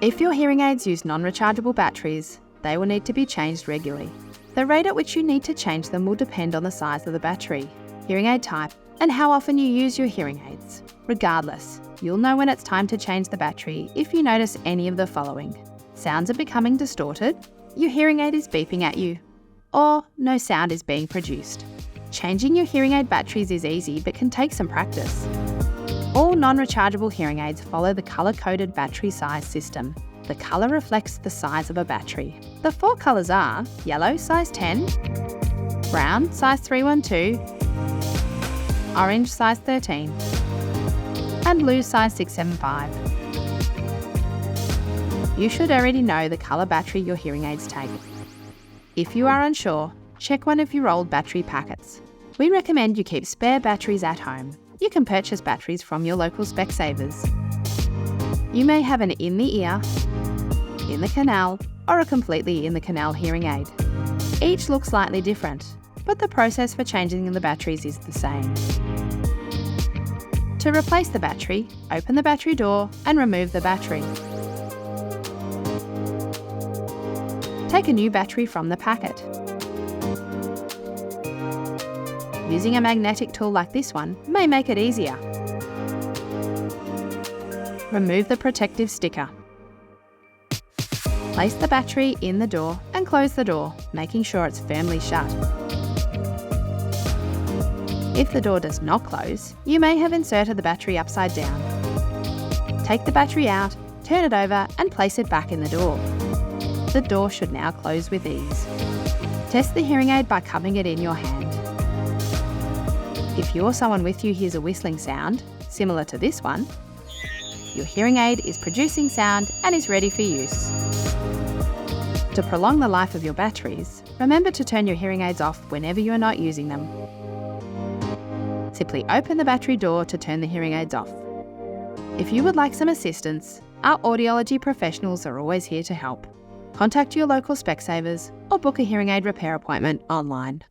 If your hearing aids use non-rechargeable batteries, they will need to be changed regularly. The rate at which you need to change them will depend on the size of the battery, hearing aid type, and how often you use your hearing aids. Regardless, you'll know when it's time to change the battery if you notice any of the following. Sounds are becoming distorted, your hearing aid is beeping at you, or no sound is being produced. Changing your hearing aid batteries is easy but can take some practice. All non-rechargeable hearing aids follow the colour-coded battery size system. The colour reflects the size of a battery. The 4 colours are yellow size 10, brown size 312, orange size 13, and blue size 675. You should already know the colour battery your hearing aids take. If you are unsure, check one of your old battery packets. We recommend you keep spare batteries at home. You can purchase batteries from your local Specsavers. You may have an in-the-ear, in-the-canal, or a completely-in-the-canal hearing aid. Each looks slightly different, but the process for changing the batteries is the same. To replace the battery, open the battery door and remove the battery. Take a new battery from the packet. Using a magnetic tool like this one may make it easier. Remove the protective sticker. Place the battery in the door and close the door, making sure it's firmly shut. If the door does not close, you may have inserted the battery upside down. Take the battery out, turn it over and place it back in the door. The door should now close with ease. Test the hearing aid by cupping it in your hand. If you or someone with you hears a whistling sound, similar to this one, your hearing aid is producing sound and is ready for use. To prolong the life of your batteries, remember to turn your hearing aids off whenever you are not using them. Simply open the battery door to turn the hearing aids off. If you would like some assistance, our audiology professionals are always here to help. Contact your local Specsavers or book a hearing aid repair appointment online.